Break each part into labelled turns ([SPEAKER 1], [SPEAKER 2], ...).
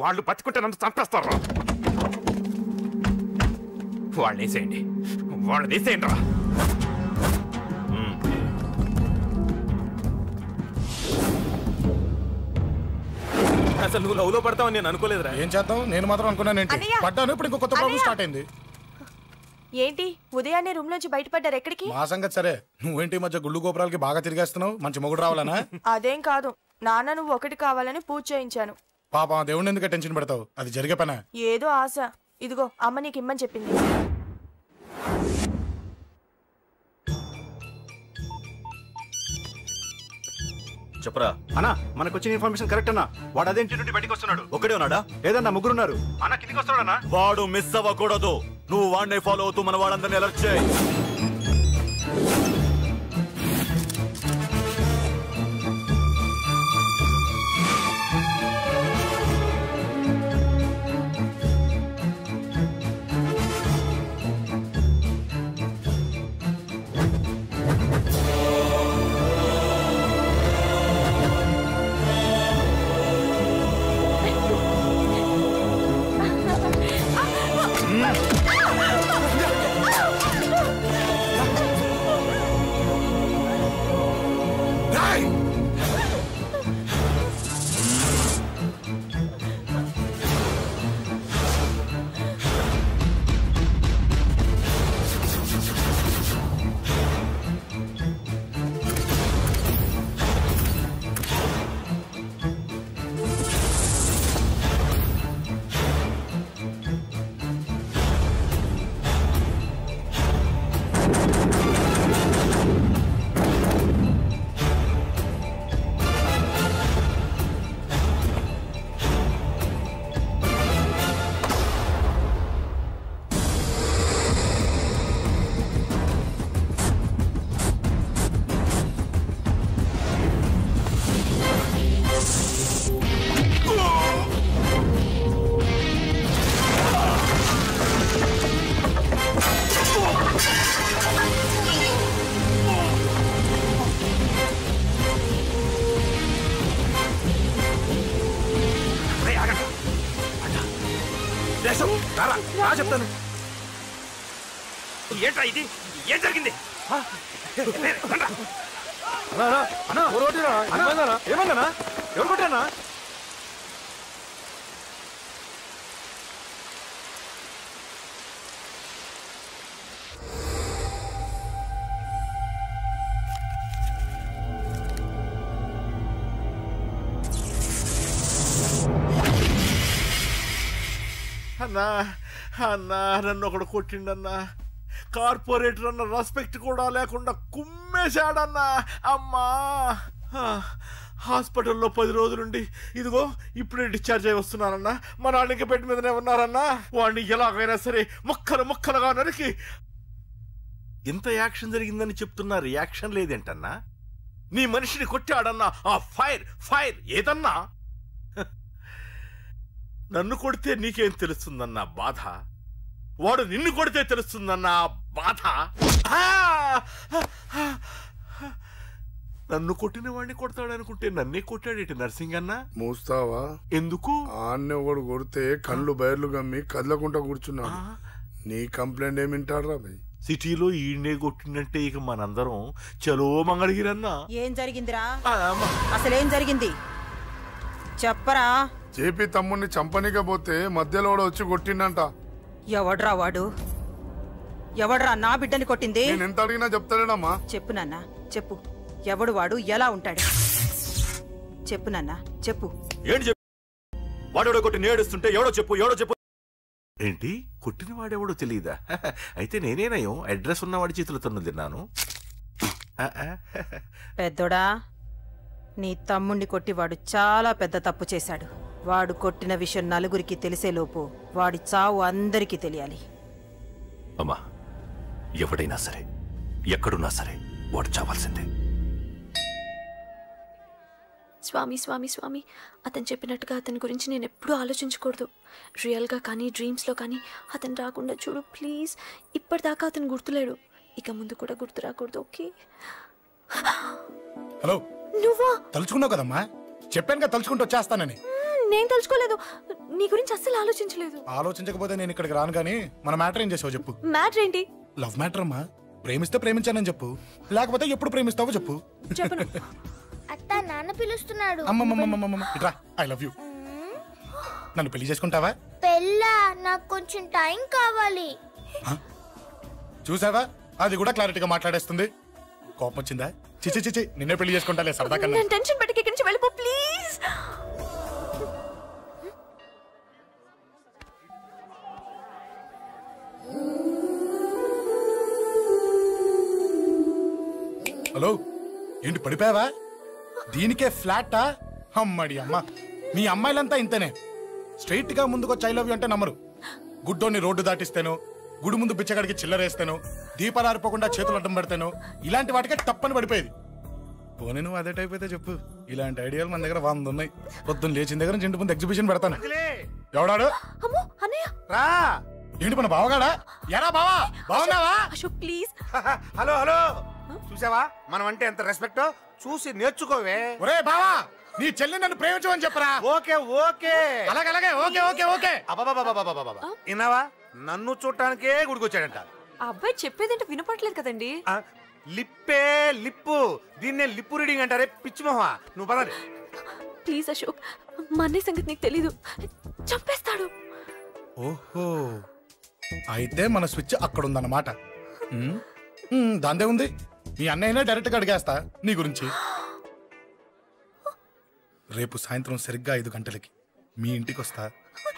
[SPEAKER 1] వాళ్ళు బతుకుంటే నన్ను చంపేస్తారు. వాళ్ళని వేసేయండి, వాళ్ళని వేసేయండి రా.
[SPEAKER 2] అసలు నువ్వు లవ్ లో పడతావని నేను అనుకోలేదురా.
[SPEAKER 3] ఏం చేద్దాం, నేను మాత్రం అనుకున్నాను ఏంటి పడ్డాను. ఇప్పుడు ఇంకో కొత్త ప్రాబ్లం స్టార్ట్ అయింది.
[SPEAKER 4] ఏంటి ఉదయాన్నే రూమ్ నుంచి బయటపడ్డారు? ఎక్కడికి?
[SPEAKER 3] మా సంగతి సరే, నువ్వేంటి మధ్య గుళ్ళు గోపురాలకి బాగా తిరిగేస్తున్నావు? మంచి మొగుడు రావాలనా?
[SPEAKER 4] అదేం కాదు నాన్న, నువ్వు ఒకటి కావాలని పూజ చేయించాను.
[SPEAKER 3] పాప దేవుడిని ఎందుకు టెన్షన్ పెడతావు? అది జరిగే పనా?
[SPEAKER 4] ఏదో ఆశ. ఇదిగో అమ్మ నీకు ఇమ్మని చెప్పింది.
[SPEAKER 5] చెప్పరా అన్నా, మనకు వచ్చిన ఇన్ఫర్మేషన్ కరెక్ట్ అన్నా? వాడు అదేంటి నుండి బయటకు వస్తున్నాడు. ఒకడే ఉన్నాడా? ఏదన్నా ముగ్గురున్నారు అన్న. కిందికి వస్తున్నాడన్నా. వాడు మిస్ అవ్వకూడదు. నువ్వు వాడిని ఫాలో అవుతూ మన వాళ్ళందరినీ అలర్ట్ చేయి.
[SPEAKER 1] చెప్తాను. ఏంట్రా ఇది? ఏం జరిగింది?
[SPEAKER 5] ఏమన్నా? ఎవరు కొట్టానా?
[SPEAKER 6] అన్నా అన్నా, నన్ను ఒకడు కొట్టిండన్నా. కార్పొరేటర్ అన్న రెస్పెక్ట్ కూడా లేకుండా కుమ్మేశాడన్నా. అమ్మా, హాస్పిటల్లో 10 రోజులుండి ఇదిగో ఇప్పుడే డిశ్చార్జ్ అయి వస్తున్నానన్నా. మా నాన్న ఇంకా బెడ్ మీదనే ఉన్నారన్నా. వాడిని ఎలాగైనా సరే ముక్కలు ముక్కలుగా నరికి. ఇంత యాక్షన్ జరిగిందని చెప్తున్నా, రియాక్షన్ లేదేంటన్నా? నీ మనిషిని కొట్టాడన్నా. ఆ ఫైర్ ఫైర్ ఏదన్నా? నన్ను కొడితే నీకేం తెలుస్తుందన్నా బాధ? వాడు నిన్ను కొడితే తెలుస్తుందన్నా బాధ. నన్ను కొట్టిన వాడిని కొడతాడనుకుంటే నన్నే కొట్టాడేటి నర్సింగ్ అన్నా.
[SPEAKER 7] మూస్తావా?
[SPEAKER 6] ఎందుకు?
[SPEAKER 7] ఆన్నే ఒకడు కొడితే కళ్ళు బయర్లు గమ్మి కదలకుండా కూర్చున్నాడు. నీ కంప్లైంట్ ఏమింటారా భయ్?
[SPEAKER 6] సిటీలో ఈయనే కొట్టిందంటే ఇక మనందరం చలో మంగళగిరన్నా.
[SPEAKER 8] ఏం జరిగిందిరా? అసలేం జరిగింది చెప్పరా?
[SPEAKER 7] జేపీ తమ్ముడిని చంపనికపోతే మధ్యలో వచ్చి కొట్టిండంట.
[SPEAKER 8] ఎవడ్రా వాడు? ఎవడ్రా నా బిడ్డని కొట్టింది?
[SPEAKER 7] నేను ఎంత అడిగినా చెప్తాడేనమ్మా.
[SPEAKER 8] చెప్పు నాన్న, చెప్పు. ఎవడు వాడు? ఎలా ఉంటాడు? చెప్పు నాన్న, చెప్పు.
[SPEAKER 5] ఏంటి చెప్పు? వాడెవడో కొట్టి నేడుస్తుంటే ఎవడో చెప్పు, ఎవడో చెప్పు.
[SPEAKER 6] ఏంటి? కొట్టిన వాడెవడో తెలియదా? అయితే నేనేనయం అడ్రస్ ఉన్నవాడి చేతులు తన్ను తిన్నాను.
[SPEAKER 8] పెద్దోడా, నీ తమ్ముణ్ణి కొట్టి వాడు చాలా పెద్ద తప్పు చేశాడు. వాడు కొట్టిన విషయం నలుగురికి తెలిసేలోపు వాడి చావు అందరికీ తెలియాలి.
[SPEAKER 5] అమ్మా, ఎవడైనా సరే ఎక్కడున్నా సరే వాడు చావాల్సిందే.
[SPEAKER 9] స్వామి స్వామి స్వామి, అతను చెప్పినట్టుగా అతని గురించి నేను ఎప్పుడూ ఆలోచించకూడదు. రియల్గా కానీ డ్రీమ్స్లో కానీ అతను రాకుండా చూడు ప్లీజ్. ఇప్పటిదాకా అతను గుర్తులేడు, ఇక ముందు కూడా గుర్తు రాకూడదు. ఓకే?
[SPEAKER 3] హలో,
[SPEAKER 9] నువ్వా?
[SPEAKER 3] తలుచుకున్నావు కదమ్మా, చెప్పాను కదా తలుచుకుంటూ వచ్చేస్తానని.
[SPEAKER 9] నేను తలుచుకోలేదు. నీ గురించి అస్సలు ఆలోచించలేదు.
[SPEAKER 3] ఆలోచించకపోతే నేను ఇక్కడికి రాను కానీ మన మ్యాటర్ ఏం చేసావు చెప్పు.
[SPEAKER 9] మ్యాటర్ ఏంటి?
[SPEAKER 3] లవ్ మ్యాటర్ అమ్మా. ప్రేమిస్తే ప్రేమించానని చెప్పు, లేకపోతే ఎప్పుడు ప్రేమిస్తావో చెప్పు.
[SPEAKER 9] చెప్పను.
[SPEAKER 10] అత్త నాన్న పిలుస్తున్నాడు.
[SPEAKER 3] అమ్మమ్మమ్మమ్మమ్మ ఇట్రా. I love you. నన్ను పెళ్లి చేసుకుంటావా?
[SPEAKER 10] పెళ్ళా? నాకు కొంచెం టైం కావాలి.
[SPEAKER 3] చూసావా, అది కూడా క్లారిటీగా మాట్లాడేస్తుంది. కోపం వచ్చిందా? చిచి చిచి, నిన్నే పెళ్లి చేసుకుంటాలే సరదా కన్నా.
[SPEAKER 9] నేను టెన్షన్ పెట్టి ఇక్కడి నుంచి వెళ్ళిపో ప్లీజ్.
[SPEAKER 3] హలో, ఏంటి పడిపోయావా? దీనికే ఫ్లాటా? అమ్మడి అమ్మ, మీ అమ్మాయిలంతా ఇంతనే. స్ట్రైట్ గా ముందుకొచ్చి ఐ లవ్ యూ అంటే నమ్మరు. గుడ్డోని రోడ్డు దాటిస్తాను, గుడి ముందు బిచ్చగాడికి చిల్లరేస్తాను, దీపాలు ఆరిపోకుండా చేతులు అడ్డం పెడతాను, ఇలాంటి వాటికే తప్పని పడిపోయేది. పోనీ నువ్వు అదే టైప్ అయితే చెప్పు. ఇలాంటి ఐడియాలు మన దగ్గర 100 ఉన్నాయి. పొద్దున్న లేచిన దగ్గర నుంచి ఇంటి ముందు ఎగ్జిబిషన్ పెడతాను. ఎవడాడు?
[SPEAKER 6] రా.
[SPEAKER 3] ఏంటి మన బావగాడా? ఎరా బావా, బాగున్నావా?
[SPEAKER 9] అశోక్ ప్లీజ్.
[SPEAKER 6] హలో హలో, చూసావా మనం అంటే ఎంత రెస్పెక్ట్? చూసి నేర్చుకోవే.
[SPEAKER 3] ఒరే బావా, నీ చెల్లి నన్ను ప్రేమించమని చెప్పరా.
[SPEAKER 6] ఓకే ఓకే,
[SPEAKER 3] అలాగే ఓకే ఓకే ఓకే.
[SPEAKER 6] విన్నావా? నన్ను చూడటానికే గుడికొచ్చాడంట.
[SPEAKER 9] ఆ అబ్బాయి చెప్పేదంటే వినపట్లేదు కదండి.
[SPEAKER 6] లిప్పే లిప్పు, దీన్నే లిప్పు రీడింగ్ అంటారే పిచ్చి మొహ. నువ్వు పదండి
[SPEAKER 9] ప్లీజ్ అశోక్, మా అన్నయ్య సంగతి నీకు తెలీదు, చంపేస్తాడు.
[SPEAKER 3] ఓహో, అయితే మన స్విచ్ అక్కడ ఉందన్నమాట. దాందే ఉంది. మీ అన్నయ్యనే డైరెక్ట్ గా అడిగేస్తా నీ గురించి. రేపు సాయంత్రం సరిగ్గా 5 గంటలకి మీ ఇంటికి వస్తా.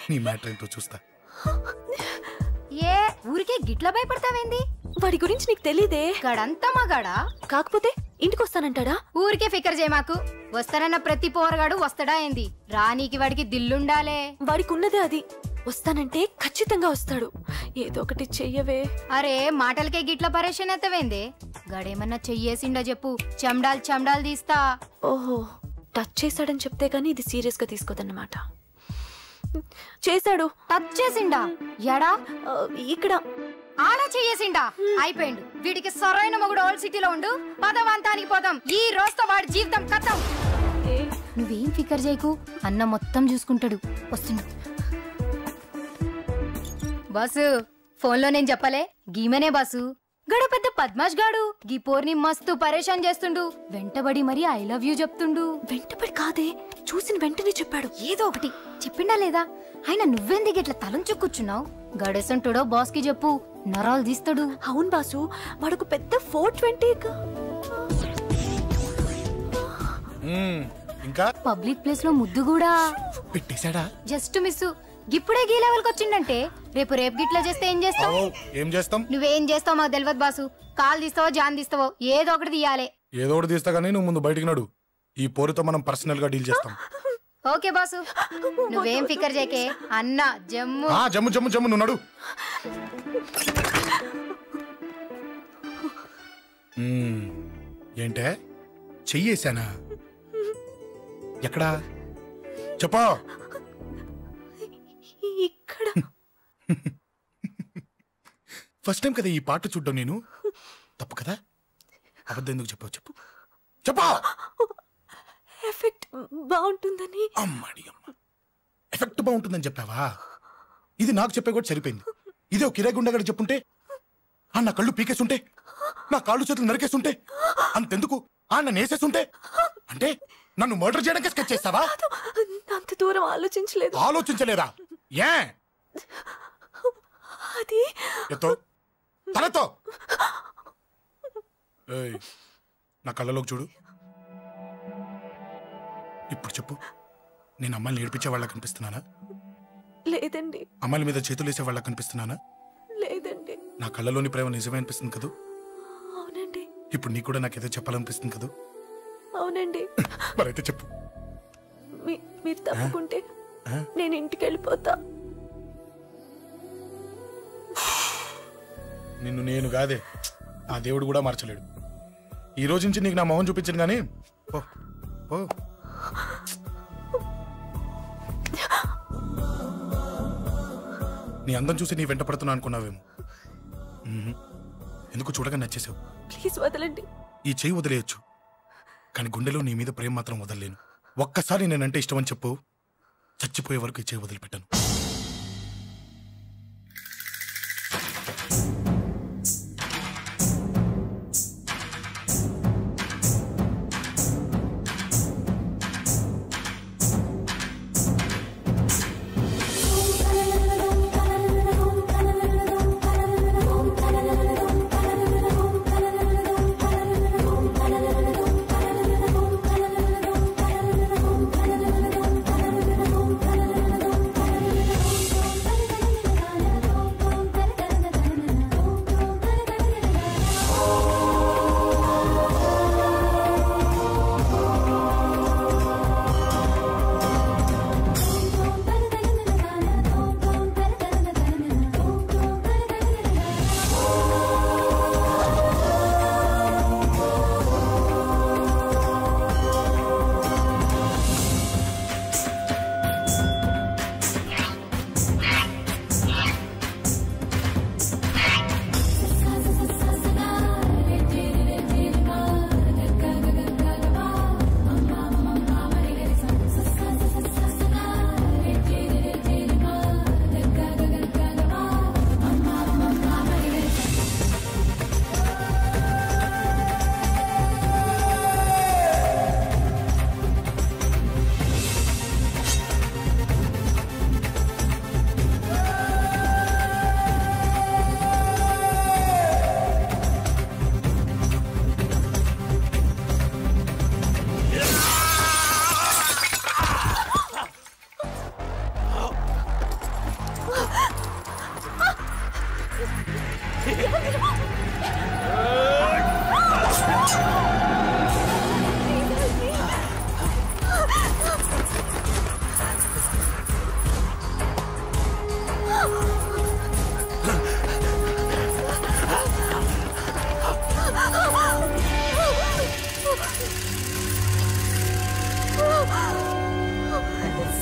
[SPEAKER 3] నీ మ్యాటర్ ఏంటో చూస్తా.
[SPEAKER 10] ఏ ఊరికే గిట్ల భయపడతావేంది?
[SPEAKER 9] వాడి గురించి నీకు తెలీదే.
[SPEAKER 10] గడంతా మగాడా?
[SPEAKER 9] కాకపోతే ఇంటికి వస్తానంటాడా?
[SPEAKER 10] ఊరికే ఫికర్ చేయ మాకు. వస్తానన్న ప్రతి పోరగాడు వస్తాడా ఏంది? రానీకి వాడికి దిల్లుండాలే.
[SPEAKER 9] వాడికి ఉన్నదే అది. వస్తానంటే ఖచ్చితంగా వస్తాడు. ఏదో ఒకటి చెయ్యవే.
[SPEAKER 10] అరే మాటలకే గిట్ల పరేషన్ అవుతావేంది? గడేమన్నా చెయ్యేసిండా చెప్పు, చెమ్డాల్ తీస్తా.
[SPEAKER 9] ఓహో, టచ్ చేశాడని చెప్తే గానీ ఇది సీరియస్ గా తీసుకోదన్నమాట. చేశాడు.
[SPEAKER 10] టచ్ చేసిండా? ఎడా?
[SPEAKER 9] ఇక్కడ.
[SPEAKER 10] ఆడా చెయ్యేసిండా? అయిపోయిండు. వీడికి సరైన మొగుడు ఓల్డ్ సిటీలో ఉండు. పదవంతానికి పోదాం. ఈ రోజుతో వాడి జీవితం కథం. నువ్వేం ఫికర్ చేయకు, అన్న మొత్తం చూసుకుంటాడు. వస్తుండు. బాసు, ఫోన్లో నేను చెప్పలే, గీమనే బాసు. గడ పెద్ద పద్మాష్ గాడు గీ పోర్ని మస్తు పరేషాన్ చేస్తుండు. వెంటబడి మరి ఐ లవ్ యూ చెప్తుండు.
[SPEAKER 9] వెంటబడి కాదే, చూసిన వెంటనే చెప్పాడు.
[SPEAKER 10] ఏదో ఒకటి చెప్పిండా లేదా? ఆయన నువ్వెందుకు ఇట్లా తలంచు కూర్చున్నావు? గడేసంటుడో బాస్ కి చెప్పు, నరాలు తీస్తాడు.
[SPEAKER 9] అవును బాసు, వాడుకు పెద్ద 420.
[SPEAKER 3] ఇంకా
[SPEAKER 10] పబ్లిక్ ప్లేస్ లో ముద్దు కూడా
[SPEAKER 3] పెట్టేశాడా?
[SPEAKER 10] Just miss. ఇప్పుడే గీ లెవెల్ కి వచ్చిండంటే రేపు గిట్లా చేస్తే ఏం చేస్తావు?
[SPEAKER 3] ఏం చేస్తాం?
[SPEAKER 10] నువ్వేం చేస్తావు మాకు తెలియదు బాసు. కాల్ తీస్తావో జాన్ తీస్తావో ఏదో ఒకటి తీయాలి.
[SPEAKER 3] ఏదో ఒకటి తీస్తా కానీ నువ్వు ముందు బయటికి నడు. ఈ పోరుతో మనం పర్సనల్ గా డీల్ చేస్తాం.
[SPEAKER 10] ఓకే బాసు, నువ్వేం ఫికర్ చేయకే. అన్న జమ్ము
[SPEAKER 3] జమ్ము జమ్ము జమ్ము, నువ్వు నడు. ఏంటే చెయ్యేశానా? ఎక్కడా చెప్పా?
[SPEAKER 9] ఇక్కడ.
[SPEAKER 3] ఫస్ట్ టైం కదా ఈ పాట చూడ్డం నేను. తప్పు కదా? అబద్ధం ఎందుకు చెప్పావు చెప్పు. చెప్పా.
[SPEAKER 9] ఎఫెక్ట్ బాగుంటుందని.
[SPEAKER 3] అమ్మడి అమ్మ, ఎఫెక్ట్ బాగుంటుందని చెప్పావా? ఇది నాకు చెప్పే కూడా సరిపోయింది. ఇదే ఒక కిరాయి గుండెగాడు చెప్పుంటే, నా కళ్ళు పీకేస్తుంటే, నా కాళ్ళు చేతులు నరికేస్తుంటే, అంతెందుకు నన్ను వేసేస్తుంటే, అంటే నన్ను మర్డర్ చేయడానికి స్కెచ్ చేస్తావా?
[SPEAKER 9] అంత దూరం ఆలోచించలేదు.
[SPEAKER 3] ఆలోచించలేదా? ఏ
[SPEAKER 9] అది
[SPEAKER 3] ఎత్తో తలతో. నా కళ్ళలోకి చూడు. ఇప్పుడు చెప్పు, నేను అమ్మాయిని ఏడిపించే వాళ్ళ కనిపిస్తున్నానా?
[SPEAKER 9] లేదండి.
[SPEAKER 3] అమ్మాయిల మీద చేతులు వేసే వాళ్ళ కనిపిస్తున్నానా?
[SPEAKER 9] లేదండి.
[SPEAKER 3] నా కళ్ళలోని ప్రేమ నిజమే అనిపిస్తుంది కదూ?
[SPEAKER 9] అవునండి.
[SPEAKER 3] ఇప్పుడు నీకు కూడా నాకేదో చెప్పాలనిపిస్తుంది కదూ?
[SPEAKER 9] అవునండి.
[SPEAKER 3] మరైతే చెప్పు.
[SPEAKER 9] మీరు తప్పుకుంటే నేను ఇంటికి వెళ్ళిపోతా.
[SPEAKER 3] నిన్ను నేను కాదే, ఆ దేవుడు కూడా మార్చలేడు. ఈ రోజు నుంచి నీకు నా మొహం చూపించను కానీ ఓ ఓ. నీ అందం చూసి నీ వెంట పడుతున్నా అనుకున్నావేమో. ఎందుకు చూడగా నచ్చేసావు.
[SPEAKER 9] ప్లీజ్ వదలండి.
[SPEAKER 3] ఈ చెయ్యి వదిలేయచ్చు, కానీ గుండెలో నీ మీద ప్రేమ మాత్రం వదలలేను. ఒక్కసారి నేనంటే ఇష్టం అని చెప్పు, చచ్చిపోయే వరకు ఇచ్చే వదిలిపెట్టాను.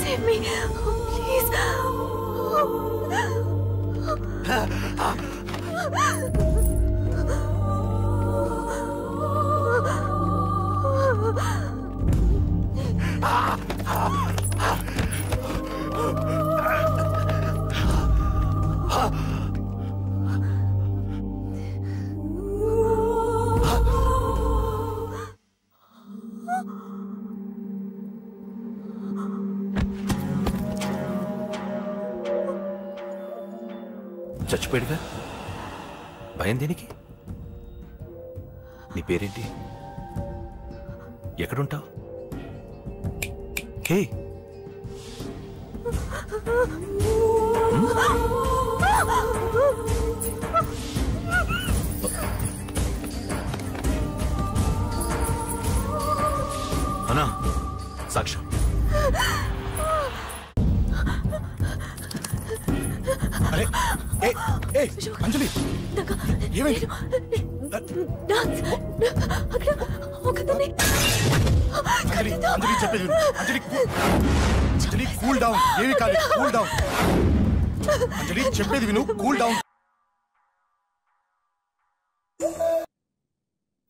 [SPEAKER 9] Save me, please.
[SPEAKER 1] చచ్చిపోయాడుగా, భయం దేనికి? నీ పేరేంటి? ఎక్కడుంటావు? హే, అన్నా సాక్ష్యం.
[SPEAKER 3] అరే అంజలి, ఏమైంది? అంజలి చెప్పేది అంజలి, కూల్ డౌన్. ఏమి కాదు, కూల్ డౌన్. అంజలి చెప్పేది విను, కూల్ డౌన్.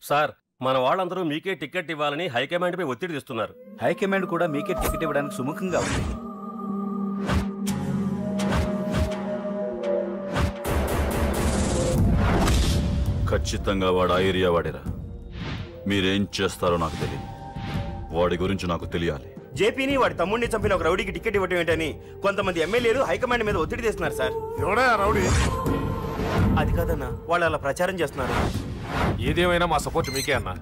[SPEAKER 11] సార్, మన వాళ్ళందరూ మీకే టికెట్ ఇవ్వాలని హైకమాండ్ పై ఒత్తిడి తెస్తున్నారు.
[SPEAKER 5] హైకమాండ్ కూడా మీకే టికెట్ ఇవ్వడానికి సుముఖంగా ఉంది. ఖచ్చితంగా వాడు ఆ ఏరియా వాడేరా. మీరేం చేస్తారో నాకు తెలియదు, వాడి గురించి నాకు తెలియాలి.
[SPEAKER 11] జేపీని వాడి తమ్ముడిని చంపిన ఒక రౌడీకి టికెట్ ఇవ్వటం ఏంటని కొంతమంది ఎమ్మెల్యేలు హైకమాండ్ మీద ఒత్తిడి తెస్తున్నారు సార్.
[SPEAKER 7] ఎవడా రౌడీ?
[SPEAKER 11] అది కాదన్నా, వాళ్ళు అలా ప్రచారం చేస్తున్నారు.
[SPEAKER 2] ఏదేమైనా మా సపోర్ట్ మీకే అన్నా.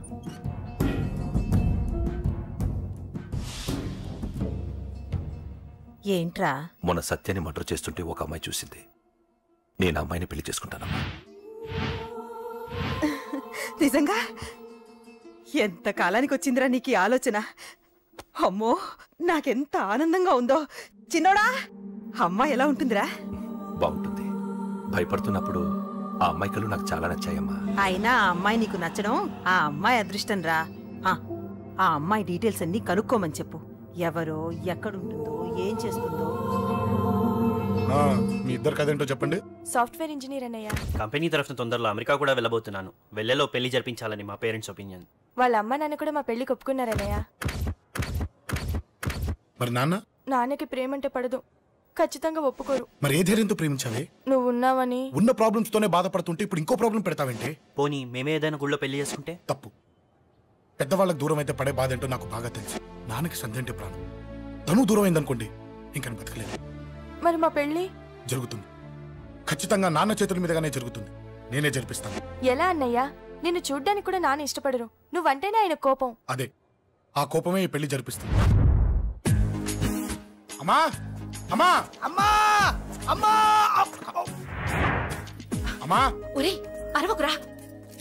[SPEAKER 8] ఏంట్రా?
[SPEAKER 1] మొన్న సత్యాన్ని మర్డర్ చేస్తుంటే ఒక అమ్మాయి చూసింది. నేను అమ్మాయిని పెళ్లి చేసుకుంటానమ్మా.
[SPEAKER 8] నిజంగా? ఎంత కాలానికి వచ్చిందిరా నీకు ఈ ఆలోచన? అమ్మో, నాకెంత ఆనందంగా ఉందో. చిన్నోడా, అమ్మాయి ఎలా ఉంటుందిరా?
[SPEAKER 1] బాగుంటుంది. భయపడుతున్నప్పుడు ఆ అమ్మాయి కళ్ళు నాకు చాలా నచ్చాయమ్మా.
[SPEAKER 8] అయినా ఆ అమ్మాయి నీకు నచ్చడం ఆ అమ్మాయి అదృష్టం రా. ఆ అమ్మాయి డీటెయిల్స్ అన్ని కనుక్కోమని చెప్పు. ఎవరో, ఎక్కడుంటుందో, ఏం చేస్తుందో.
[SPEAKER 3] మీ ఇద్దరు కదేంటో చెప్పండి.
[SPEAKER 4] సాఫ్ట్వేర్ ఇంజనీర్ అన్నయ్య.
[SPEAKER 11] కంపెనీ తరఫున తొందరలో అమెరికా కూడా వెళ్ళబోతున్నాను. వెళ్ళేలో పెళ్లి జరిపించాలని మా పేరెంట్స్ ఒపీనియన్.
[SPEAKER 4] వాళ్ళ అమ్మ నాన్న కూడా మా పెళ్లికి ఒప్పుకున్నారన్నయ్య.
[SPEAKER 3] మరి నాన్న?
[SPEAKER 4] నాన్నకి ప్రేమంటే పడదు, ఖచ్చితంగా ఒప్పుకోరు.
[SPEAKER 3] మరి ఏ ధైర్యంతో ప్రేమించావే?
[SPEAKER 4] నువ్వు ఉన్నావని.
[SPEAKER 3] ఉన్న ప్రాబ్లమ్స్ తోనే బాధపడుతుంటే ఇప్పుడు ఇంకో ప్రాబ్లం పెడతావేంటి?
[SPEAKER 11] పోనీ మేమే ఏదైనా గుళ్ళో పెళ్లి చేసుకుంటే?
[SPEAKER 3] తప్పు. పెద్దవాళ్ళకి దూరం అయితే పడే బాధ ఏంటో నాకు బాగా తెలుసు. నాన్నకి సంధ్య అంటే ప్రాణం. తను దూరం అయిందనుకోండి ఇంకా బతకలేదు.
[SPEAKER 4] మరి మా పెళ్లి
[SPEAKER 3] జరుగుతుంది. ఖచ్చితంగా నాన్న చేతుల మీదగానే జరుగుతుంది. నేనే జరిపిస్తాను.
[SPEAKER 4] ఎలా అన్నయ్యా? నిన్ను చూడ్డానికి కూడా నాన్న ఇష్టపడరు. నువ్వంటేనే ఆయన కోపం.
[SPEAKER 3] అదే ఆ కోపమే ఈ పెళ్లి జరిపిస్తుంది. అమ్మా అమ్మా
[SPEAKER 12] అమ్మా అమ్మా
[SPEAKER 3] అమ్మా
[SPEAKER 13] ఒరే అరవకురా.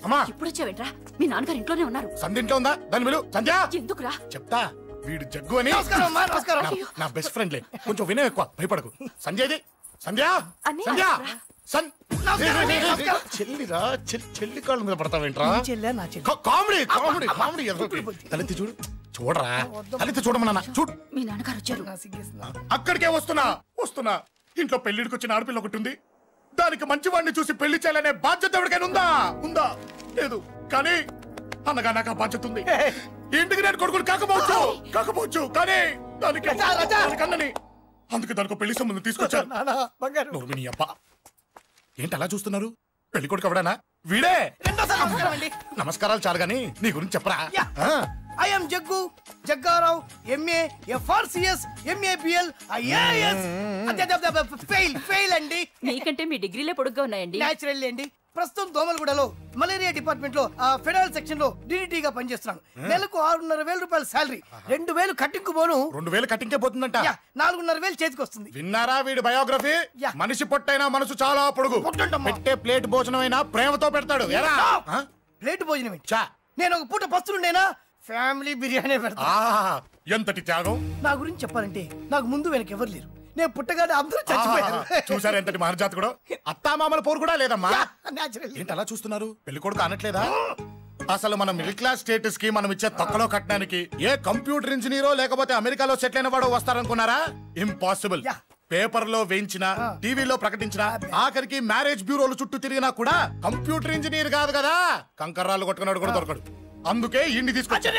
[SPEAKER 3] అమ్మా
[SPEAKER 13] ఇప్పుడు వచ్చావేంట్రా? మీ నాన్నగారు ఇంట్లోనే ఉన్నారు.
[SPEAKER 3] సంధ్య ఇంట్లో ఉందా? దాని విలు. సంధ్య
[SPEAKER 13] ఎందుకురా?
[SPEAKER 3] చెప్తా. వీడు జగ్గు అని
[SPEAKER 12] నమస్కారం.
[SPEAKER 3] నా బెస్ట్ ఫ్రెండ్లే. కొంచెం వినయం ఎక్కువ, భయపడకు. సంధ్యది. సంధ్య సంధ్య చెల్లిరా. చెల్లి కాళ్ళ మీద పడతావేంట్రా? Comedy comedy comedy. తలెత్తి చూడు. చూడరా, తలెత్తి చూడమన్నా. చూడు.
[SPEAKER 13] మీ నాన్నగారు వచ్చారు.
[SPEAKER 3] అక్కడికే వస్తున్నా. ఇంట్లో పెళ్లిడికి వచ్చిన ఆడపిల్ల ఒకటి ఉంది. దానికి మంచివాడిని చూసి పెళ్లి చేయాలనే బాధ్యత ఎవరికైనా ఉందా? లేదు. కానీ అనగా నాకు ఆ బాధ్యత ఉంది. ఇంటికి నేను కొడుకుని కాకపోవచ్చు కానీ దానికి కన్నని. అందుకే దానికి పెళ్లి సంబంధం తీసుకొచ్చాను. అబ్బా ఏంటి అలా చూస్తున్నారు? పెళ్లి కొడుకు ఎవడనా? వీడే. నమస్కారాలు చాలు గాని నీ గురించి చెప్పరా.
[SPEAKER 12] I am Jaggu, Jaggarao, MA, FRCS, MABL, IAS. Fail అండి.
[SPEAKER 13] మీకంటే మీ డిగ్రీలే పొడుగ్గా ఉన్నాయండి.
[SPEAKER 12] న్యాచురల్ అండి. ప్రస్తుతం దోమలగూడలో మలేరియా డిపార్ట్మెంట్ లో ఫెడరల్ సెక్షన్ లో DDT గా పనిచేస్తున్నాను. నెలకు 6,500 రూపాయల శాలరీ, 2,000 కట్టింగ్ పోను.
[SPEAKER 3] 2,000 కట్టింగ్కే పోతుందంట.
[SPEAKER 12] 4,500 చేతికి వస్తుంది.
[SPEAKER 3] విన్నారా వీడి బయోగ్రఫీ? మనిషి పొట్టైనా మనసు చాలా పొడుగు. పెట్టే ప్లేట్ భోజనం అయినా ప్రేమతో పెడతాడు.
[SPEAKER 12] ప్లేట్ భోజనం నేను ఒక పూట పస్తులుండేనా ఫ్యామిలీ బిర్యానీ పెడతా.
[SPEAKER 3] ఎంతటి త్యాగం!
[SPEAKER 12] నా గురించి చెప్పాలంటే నాకు ముందు వెనక ఎవరు లేరు. నేను పుట్టగానే అందరూ చచ్చిపోయారు.
[SPEAKER 3] చూసారు ఎంతటి మహర్జాతకుడు. అత్తామామల పోరు కూడా లేదమ్మా. ఏంటి అలా చూస్తున్నారు? పెళ్లి కొడుకు అనట్లేదా? అసలు మన మిడిల్ క్లాస్ స్టేటస్ కి మనం ఇచ్చే తక్కువలో కట్టడానికి ఏ కంప్యూటర్ ఇంజనీరో లేకపోతే అమెరికాలో సెటిల్ అయిన వాడు వస్తారనుకున్నారా? ఇంపాసిబుల్. పేపర్ లో వేయించిన, టీవీలో ప్రకటించిన, ఆఖరికి మ్యారేజ్ బ్యూరోలు చుట్టూ తిరిగినా కూడా కంప్యూటర్ ఇంజనీర్ కాదు కదా, కంకర్రాలు కొట్టుకున్నాడు కూడా దొరకడు. అందుకే ఇండి తీసుకొచ్చా.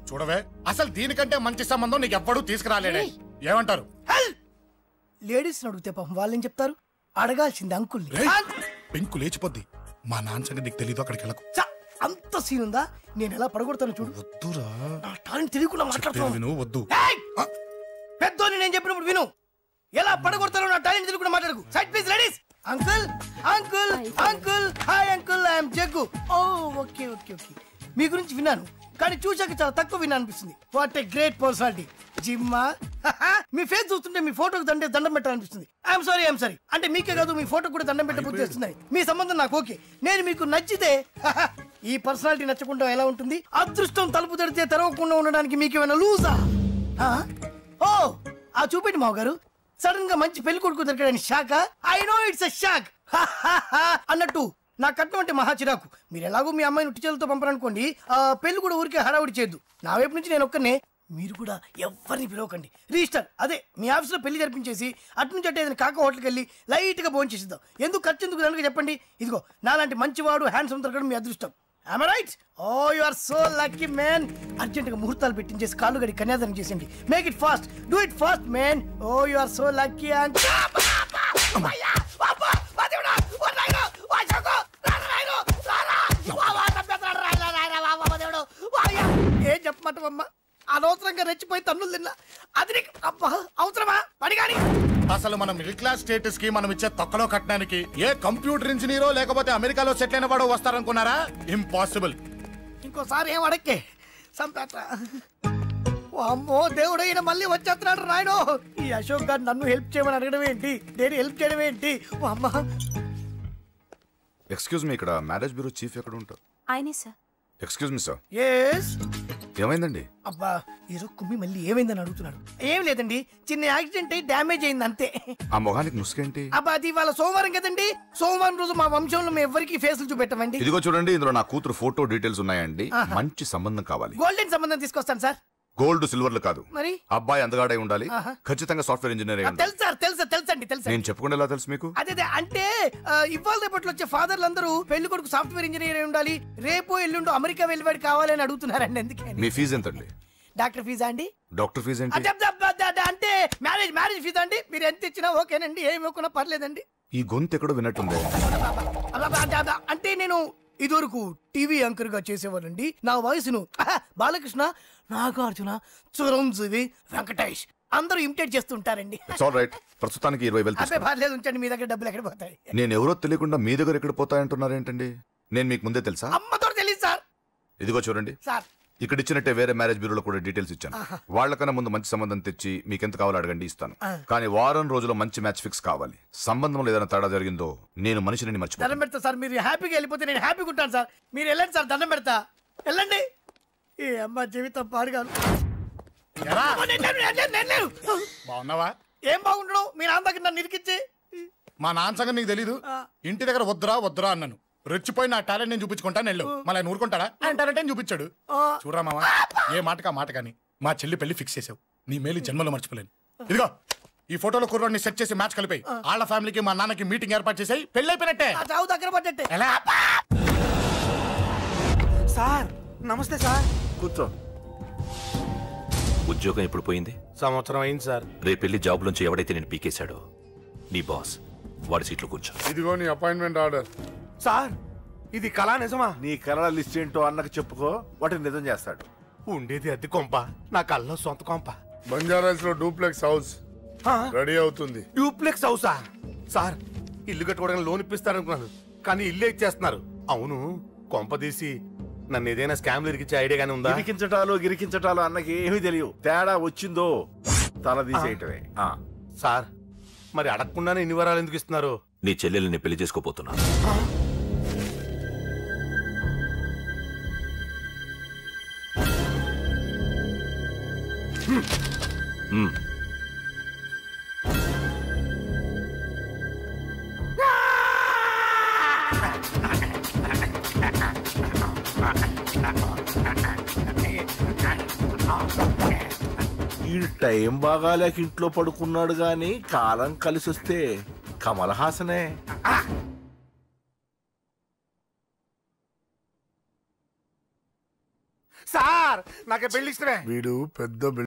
[SPEAKER 3] చూడవే, అసలు దీనికంటే మంచి సంబంధం నీకు ఎవ్వడూ తీసుకురాలేడే. ఏమంటారు?
[SPEAKER 12] లేడీస్ అడిగితే పాపం వాళ్ళేం చెప్తారు? అడగాల్సింది అంకుల్.
[SPEAKER 3] పెంకు లేచిపోద్ది. మా నాన్న సంగతి నీకు తెలీదు. అక్కడికి వెళ్ళకు.
[SPEAKER 12] అంత సీన్ ఉందా? నేను ఎలా పడగొడతాను చూడు.
[SPEAKER 3] వద్దురా,
[SPEAKER 12] నా టాలెంట్ తెలియకుండా మాట్లాడుతున్నాను.
[SPEAKER 3] వద్దు.
[SPEAKER 12] పెద్దోని నేను చెప్పినప్పుడు విను. ఎలా పడగొడతారో నా టాలెంట్ తెలియకుండా మాట్లాడకు. Side please ladies. Uncle uncle uncle hi uncle, I'm Jaggu. Oh okay okay okay. మీ గురించి విన్నాను కానీ చూశాక చాలా తక్కువ విన్నా అనిపిస్తుంది. What a great personality. జిమ్మా మీ ఫేస్ చూస్తుంటే మీ ఫోటోకి దండం పెట్టాలనిపిస్తుంది. ఐఎమ్ సారీ అంటే మీకే కాదు మీ ఫోటో కూడా దండం పెట్టబుద్ధి చేస్తున్నాయి. మీ సంబంధం నాకు ఓకే. నేను మీకు నచ్చితే ఈ పర్సనాలిటీ నచ్చకుండా ఎలా ఉంటుంది? అదృష్టం తలుపు తెరితే తెరవకుండా ఉండడానికి మీకేమైనా లూజా? ఓ ఆ చూపెట్టి మావ గారు. సడన్ గా మంచి పెళ్లి కొడుకు దొరికాడని shock. I know it's a shock అన్నట్టు నా కట్నం అంటే మహా చిరాకు. మీరు ఎలాగో మీ అమ్మాయిని ఉట్టి చేతులతో పంపరనుకోండి, పెళ్లి కూడా ఊరికే హడావుడి చేయొద్దు. నా వైపు నుంచి నేను ఒక్కనే, మీరు కూడా ఎవరిని పిలవకండి. రిజిస్టర్ అదే మీ ఆఫీస్లో పెళ్లి జరిపించేసి అటు నుంచి అంటే ఏదైనా కాక హోటల్కి వెళ్ళి లైట్గా భోజనం చేసిద్దాం. ఎందుకు ఖర్చు ఎందుకు దానికి చెప్పండి. ఇదిగో నాలాంటి మంచివాడు హ్యాండ్సమ్ దొరకడం మీ అదృష్టం. Am I right? Oh, you are so lucky, man. అర్జెంటుగా ముహూర్తాలు పెట్టించేసి కాళ్ళు గడి కన్యాదానం చేసేయండి. Make it fast. Do it fast, man. Oh, you are so lucky. ఏం చెప్పమంటావమ్మా? అనవసరంగా రెచ్చిపోయి తన్నులు తిన్నా. అది నీకు అవసరమా? పడిగాని
[SPEAKER 3] అసలు మన మిడిల్ క్లాస్ స్టేటస్ కి మనం ఇచ్చే తక్కువలో కట్టడానికి ఏ కంప్యూటర్ ఇంజనీరో లేకపోతే అమెరికాలో సెటిల్ అయిన వాడు వస్తారనుకున్నారా? ఇంపాసిబుల్.
[SPEAKER 12] ఇంకోసారి ఏం అడక్కే సంపేట. అమ్మో దేవుడు, ఈయన మళ్ళీ వచ్చేస్తున్నాడు రాయడు. ఈ అశోక్ గారు నన్ను హెల్ప్ చేయమని అడగడం ఏంటి? నేను హెల్ప్ చేయడం ఏంటి? అమ్మా
[SPEAKER 14] ఎక్స్క్యూజ్ మీ, ఇక్కడ మ్యారేజ్ బ్యూరో చీఫ్ ఎక్కడ ఉంటారు?
[SPEAKER 9] ఆయనే sir.
[SPEAKER 14] Excuse me sir.
[SPEAKER 12] Yes.
[SPEAKER 14] ఏమైందండి?
[SPEAKER 12] అబ్బా ఈరోజు కుమ్మి మళ్ళీ ఏమైందని అడుగుతున్నాడు. ఏం లేదండి, చిన్న యాక్సిడెంట్ అయ్యి డ్యామేజ్ అయింది అంతే.
[SPEAKER 14] ఆ మొహానికి ముసుకేంటి?
[SPEAKER 12] అబ్బా అది ఇవాళ సోమవారం కదండి. సోమవారం రోజు మా వంశంలో మేము ఎవరికి ఫేసులు చూపెట్టమండి.
[SPEAKER 14] ఇదిగో చూడండి, ఇందులో నా కూతురు ఫోటో డీటెయిల్స్ ఉన్నాయండి. మంచి సంబంధం కావాలి.
[SPEAKER 12] గోల్డెన్ సంబంధం తీసుకొస్తాను సార్.
[SPEAKER 14] గోల్డ్ సిల్వర్లు కాదు,
[SPEAKER 12] మరి
[SPEAKER 14] అబ్బాయి అందగాడై ఉండాలి. ఖచ్చితంగా సాఫ్ట్వేర్ ఇంజనీర్ అయి ఉండాలి.
[SPEAKER 12] తెలుసండి.
[SPEAKER 14] నేను చెప్పకుండా ఎలా తెలుసు మీకు?
[SPEAKER 12] అదే అంటే ఇవాళ రేపట్లో వచ్చే ఫాదర్లు అందరూ పెళ్లి కొడుకు సాఫ్ట్వేర్ ఇంజనీర్ అయి ఉండాలి, రేపు ఎల్లుండు అమెరికా వెళ్ళివాడు కావాలని అడుగుతున్నారండి. అందుకే
[SPEAKER 14] మీ ఫీజు ఎంతండి?
[SPEAKER 12] డాక్టర్ ఫీజా అండి?
[SPEAKER 14] డాక్టర్ ఫీజు ఏంటి?
[SPEAKER 12] అంటే ఫీజా అండి? మీరు ఎంత ఇచ్చినా ఓకేనండి, ఏమి ఇవ్వకున్నా పర్లేదండి.
[SPEAKER 14] ఈ గొంతు ఎక్కడో విన్నట్టుంది.
[SPEAKER 12] అంటే నేను ఇదివరకు టీవీ యాంకర్ గా చేసేవాళ్ళండి. నా వయసును బాలకృష్ణ, నాగార్జున, చిరంజీవి, వెంకటేష్ అందరూ ఇమిటేట్ చేస్తుంటారండి.
[SPEAKER 14] ప్రస్తుతానికి 20,000
[SPEAKER 12] అదే పర్లేదు, ఉంచండి. మీ దగ్గర డబ్బులు ఎక్కడ పోతాయి?
[SPEAKER 14] నేను ఎవరో తెలియకుండా మీ దగ్గర ఎక్కడ పోతాయంటున్నారు ఏంటండి? నేను మీకు ముందే తెలుసా?
[SPEAKER 12] అమ్మతో తెలియదు సార్.
[SPEAKER 14] ఇదిగో చూడండి
[SPEAKER 12] సార్,
[SPEAKER 14] ఇక్కడ ఇచ్చినట్టే వేరే మ్యారేజ్ బ్యూరోలో కూడా డీటెయిల్స్ ఇచ్చాను. వాళ్ళకన్నా ముందు మంచి సంబంధం తెచ్చి మీకు ఎంత కావాలో అడగండి, ఇస్తాను. కానీ వారం రోజుల్లో మంచి మ్యాచ్ ఫిక్స్ కావాలి. సంబంధంలో ఏదైనా తేడా జరిగిందో నేను మనిషిని మర్చిపోతాను.
[SPEAKER 12] దండం పెడతా సార్. మీరు హ్యాపీగా వెళ్ళిపోతే నేను హ్యాపీగా ఉంటాను సార్. మీరు వెళ్ళండి సార్, దండం పెడతా. వెళ్ళండి. ఈ అమ్మ జీవితం పాడుగాను.
[SPEAKER 3] బాగున్నావా?
[SPEAKER 12] ఏం బాగుండడం? మీ నాన్న దగ్గర నన్ను ఇరికిచ్చి.
[SPEAKER 3] మా నాన్న సంగతి నీకు తెలీదు. ఇంటి దగ్గర వద్దురా వద్దురా అన్నాను. రెచ్చిపోయి నా టాలెంట్ నేను చూపించుకుంటాను వెళ్ళు. మళ్ళీ ఆయన ఊరుకుంటాడా? ఆయన టాలెంట్ చూపించాడు. చూడరా మామ, ఏ మాటకా మాట కానీ మా చెల్లి పెళ్లి ఫిక్స్ చేసావు. నీ మేలు జన్మలో మర్చిపోలేను. ఇదిగో ఈ ఫోటోలో కుర్రాడిని సెట్ చేసి మ్యాచ్ కలిపాయి. వాళ్ళ ఫ్యామిలీకి మా నాన్నకి మీటింగ్ ఏర్పాటు చేసాయి. పెళ్లి అయిపోయినట్టే.
[SPEAKER 12] చావు దగ్గర పడ్డట్టే.
[SPEAKER 3] ఎలా?
[SPEAKER 2] సార్ నమస్తే సార్.
[SPEAKER 6] కూర్చో.
[SPEAKER 1] ఉద్యోగం ఎప్పుడు పోయింది?
[SPEAKER 2] సంవత్సరం అయింది సార్.
[SPEAKER 1] రేపెళ్ళి జాబ్ నుంచి ఎవడైతే నేను పీకేశాడో నీ బాస్ వాడి సీట్లో కూర్చో.
[SPEAKER 7] ఇదిగో నీ అపాయింట్మెంట్ ఆర్డర్.
[SPEAKER 2] సార్ ఇది కళా నిజమా?
[SPEAKER 6] నీ కళల లిస్ట్ ఏంటో అన్నకు చెప్పుకో, వాటిని నిజం చేస్తాడు.
[SPEAKER 2] ఉండేది అద్దె కొంప, నా కళ్ళలో సొంత కొంప.
[SPEAKER 7] బంజారాస్ లో డూప్లెక్స్ హౌస్ రెడీ అవుతుంది.
[SPEAKER 2] డూప్లెక్స్ హౌసా? సార్ ఇల్లు కట్టుకోవడానికి లోన్ ఇప్పిస్తారనుకున్నాను, కానీ ఇల్లే ఇచ్చేస్తున్నారు. అవును, కొంప తీసి నన్ను ఏదైనా స్కామ్లు ఇరికించే ఐడియా గానీ ఉందా?
[SPEAKER 6] గిరికించటాలు గిరికించటాలు అన్నకి ఏమీ తెలియదు. తేడా వచ్చిందో తల తీసేయటమే.
[SPEAKER 2] సార్ మరి అడగకుండానే ఇన్ని వరాలు ఎందుకు ఇస్తున్నారు?
[SPEAKER 1] నీ చెల్లెల్ని పెళ్లి చేసుకోపోతున్నా.
[SPEAKER 6] ఈ టైం బాగాలేక ఇంట్లో పడుకున్నాడు గాని కాలం కలిసి వస్తే కమల్ హాసనే.
[SPEAKER 2] సార్ నాకే పెళ్లి ఇష్టమే.
[SPEAKER 7] వీడు పెద్ద